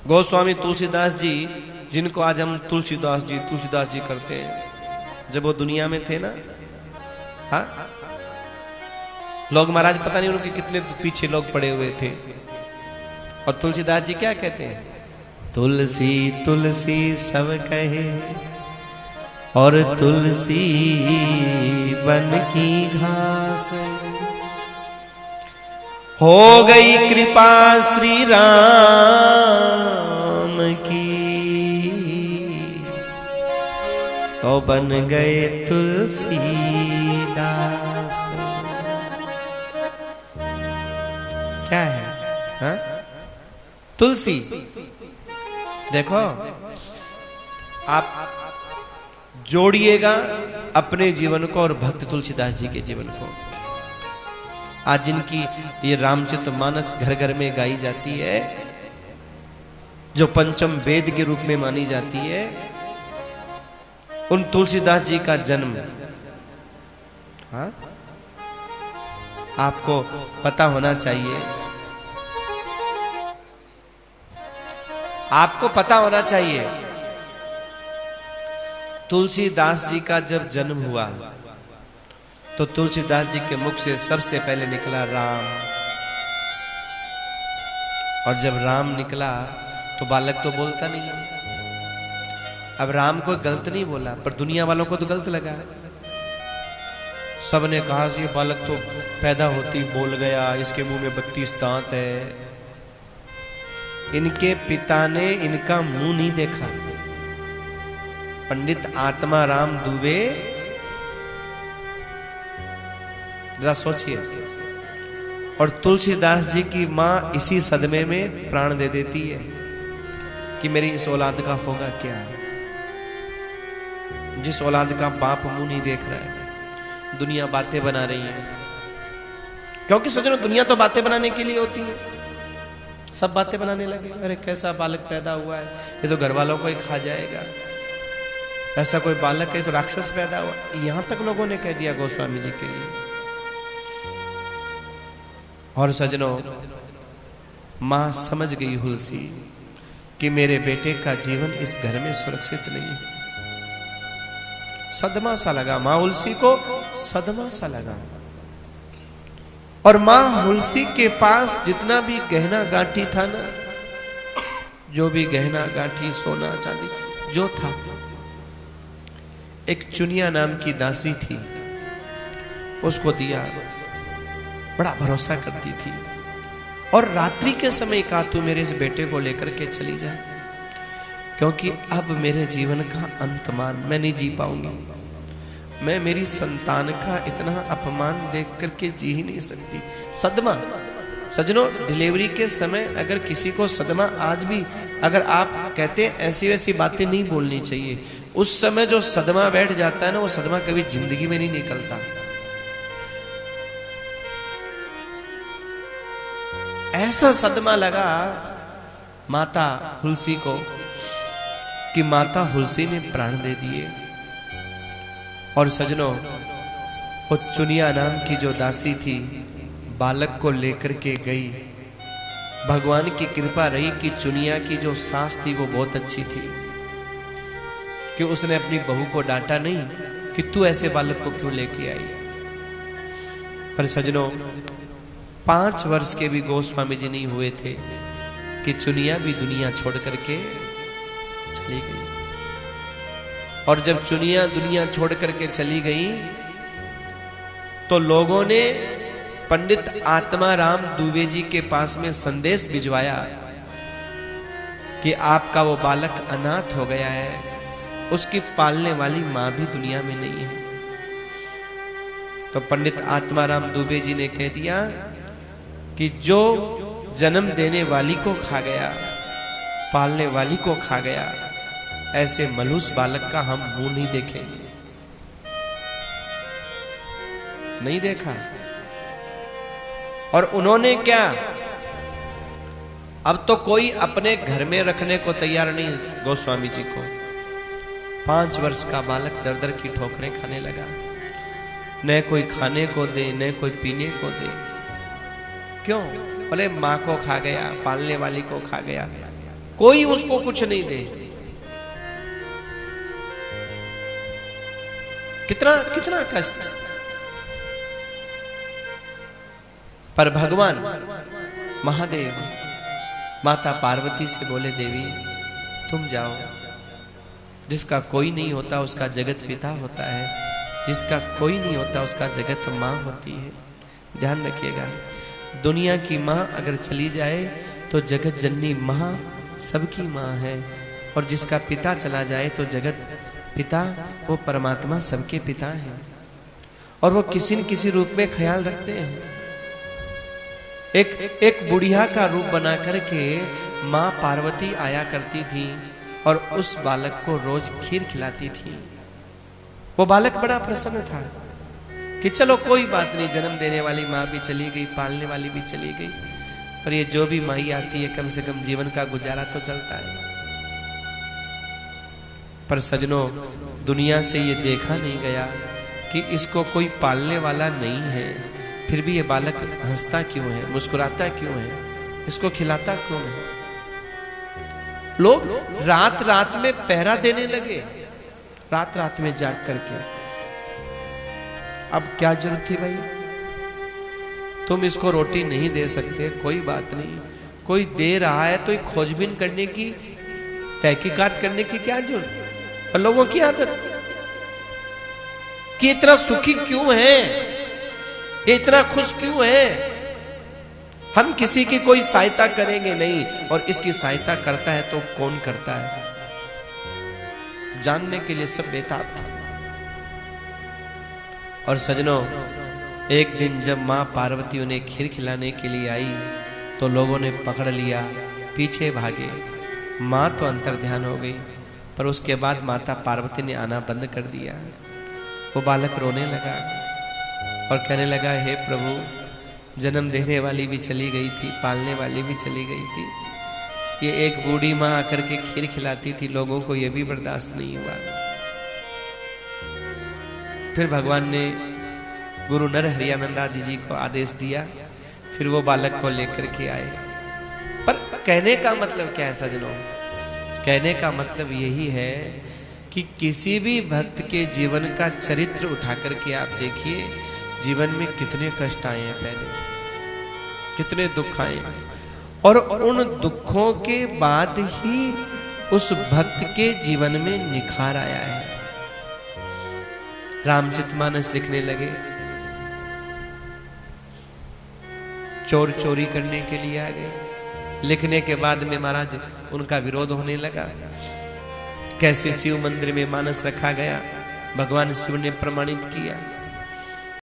गोस्वामी तुलसीदास जी, जिनको आज हम तुलसीदास जी करते हैं, जब वो दुनिया में थे ना, हाँ, लोग महाराज पता नहीं उनके कितने पीछे लोग पड़े हुए थे। और तुलसीदास जी क्या कहते हैं? तुलसी तुलसी सब कहे और तुलसी बन की घास, हो गई कृपा श्री राम की, तो बन गए तुलसीदास। क्या है? हाँ? तुलसी। देखो, आप जोड़िएगा अपने जीवन को और भक्त तुलसीदास जी के जीवन को। आज जिनकी ये रामचरितमानस घर घर में गाई जाती है, जो पंचम वेद के रूप में मानी जाती है, उन तुलसीदास जी का जन्म, हाँ, आपको पता होना चाहिए। आपको पता होना चाहिए, तुलसीदास जी का जब जन्म हुआ तो तुलसीदास जी के मुख से सबसे पहले निकला राम। और जब राम निकला तो बालक तो बोलता नहीं है। अब राम को गलत नहीं बोला, पर दुनिया वालों को तो गलत लगा। सबने कहा ये बालक तो पैदा होती बोल गया, इसके मुंह में 32 दांत है। इनके पिता ने इनका मुंह नहीं देखा। पंडित आत्मा राम दुबे, जरा सोचिए। और तुलसीदास जी की मां इसी सदमे में प्राण दे देती है कि मेरी इस औलाद का होगा क्या, जिस औलाद का बाप मुंह नहीं देख रहा है। दुनिया बातें बना रही है, क्योंकि सजनो दुनिया तो बातें बनाने के लिए होती है। सब बातें बनाने लगे, अरे कैसा बालक पैदा हुआ है, ये तो घर वालों को ही खा जाएगा। ऐसा कोई बालक है तो राक्षस पैदा हुआ, यहां तक लोगों ने कह दिया गोस्वामी जी के लिए। और सजनों, मां समझ गई हुलसी कि मेरे बेटे का जीवन इस घर में सुरक्षित नहीं है। सदमा सा लगा मां हुलसी को, सदमा सा लगा। और मां हुलसी के पास जितना भी गहना गांठी था ना, जो भी गहना गांठी सोना चांदी जो था, एक चुनिया नाम की दासी थी, उसको दिया। बड़ा भरोसा करती थी। और रात्रि के समय कहा तू मेरे इस बेटे को लेकर के चली जा, क्योंकि अब मेरे जीवन का अंतमान मैं नहीं जी पाऊंगी। मैं मेरी संतान का इतना अपमान देख करके जी ही नहीं सकती। सदमा, सजनों, डिलीवरी के समय अगर किसी को सदमा, आज भी अगर आप कहते हैं ऐसी वैसी बातें नहीं बोलनी चाहिए, उस समय जो सदमा बैठ जाता है ना, वो सदमा कभी जिंदगी में नहीं निकलता। ऐसा सदमा लगा माता हुलसी को कि माता हुलसी ने प्राण दे दिए। और सजनों, वो चुनिया नाम की जो दासी थी, बालक को लेकर के गई। भगवान की कृपा रही कि चुनिया की जो सास थी वो बहुत अच्छी थी, कि उसने अपनी बहू को डांटा नहीं कि तू ऐसे बालक को क्यों लेके आई। पर सजनों, 5 वर्ष के भी गोस्वामी जी नहीं हुए थे कि चुनिया भी दुनिया छोड़ करके चली गई। और जब चुनिया दुनिया छोड़ करके चली गई तो लोगों ने पंडित आत्माराम दुबे जी के पास में संदेश भिजवाया कि आपका वो बालक अनाथ हो गया है, उसकी पालने वाली मां भी दुनिया में नहीं है। तो पंडित आत्माराम दुबे जी ने कह दिया कि जो जन्म देने वाली को खा गया, पालने वाली को खा गया, ऐसे मलूस बालक का हम मुंह नहीं देखेंगे। नहीं देखा। और उन्होंने क्या, अब तो कोई अपने घर में रखने को तैयार नहीं गोस्वामी जी को। 5 वर्ष का बालक दर दर की ठोकरें खाने लगा, न कोई खाने को दे न कोई पीने को दे। क्यों? बोले माँ को खा गया, पालने वाली को खा गया, कोई उसको कुछ नहीं दे। कितना कितना कष्ट। पर भगवान महादेव माता पार्वती से बोले, देवी तुम जाओ, जिसका कोई नहीं होता उसका जगत पिता होता है, जिसका कोई नहीं होता उसका जगत माँ होती है। ध्यान रखिएगा, दुनिया की माँ अगर चली जाए तो जगत जननी माँ सबकी माँ है, और जिसका पिता चला जाए तो जगत पिता वो परमात्मा सबके पिता है, और वो किसी न किसी रूप में ख्याल रखते हैं। एक बुढ़िया का रूप बना करके माँ पार्वती आया करती थी और उस बालक को रोज खीर खिलाती थी। वो बालक बड़ा प्रसन्न था कि चलो कोई बात नहीं, जन्म देने वाली माँ भी चली गई, पालने वाली भी चली गई, पर ये जो भी माई आती है कम से कम जीवन का गुजारा तो चलता है। पर सजनों, दुनिया से ये देखा नहीं गया कि इसको कोई पालने वाला नहीं है, फिर भी ये बालक हंसता क्यों है, मुस्कुराता क्यों है, इसको खिलाता क्यों है। लोग रात रात में पहरा देने लगे, रात रात में जाग करके। अब क्या जरूरत थी भाई, तुम इसको रोटी नहीं दे सकते, कोई बात नहीं, कोई दे रहा है तो खोजबीन करने की, तहकीकात करने की क्या जरूरत। पर लोगों की आदत कि इतना सुखी क्यों है, ये इतना खुश क्यों है, हम किसी की कोई सहायता करेंगे नहीं, और इसकी सहायता करता है तो कौन करता है, जानने के लिए सब बेताब था। और सजनों, एक दिन जब मां पार्वती उन्हें खीर खिलाने के लिए आई तो लोगों ने पकड़ लिया, पीछे भागे। मां तो अंतर्ध्यान हो गई, पर उसके बाद माता पार्वती ने आना बंद कर दिया। वो बालक रोने लगा और कहने लगा, हे प्रभु, जन्म देने वाली भी चली गई थी, पालने वाली भी चली गई थी, ये एक बूढ़ी माँ आकर के खीर खिलाती थी, लोगों को ये भी बर्दाश्त नहीं हुआ। फिर भगवान ने गुरु नर हरियानंदादि जी को आदेश दिया, फिर वो बालक को लेकर के आए। पर कहने का मतलब क्या है सजनों, कहने का मतलब यही है कि किसी भी भक्त के जीवन का चरित्र उठा करके आप देखिए, जीवन में कितने कष्ट आए हैं, पहले कितने दुख आए, और उन दुखों के बाद ही उस भक्त के जीवन में निखार आया है। रामचरितमानस लिखने लगे, चोर चोरी करने के लिए आ गए, लिखने के बाद में महाराज उनका विरोध होने लगा। कैसे शिव मंदिर में मानस रखा गया, भगवान शिव ने प्रमाणित किया।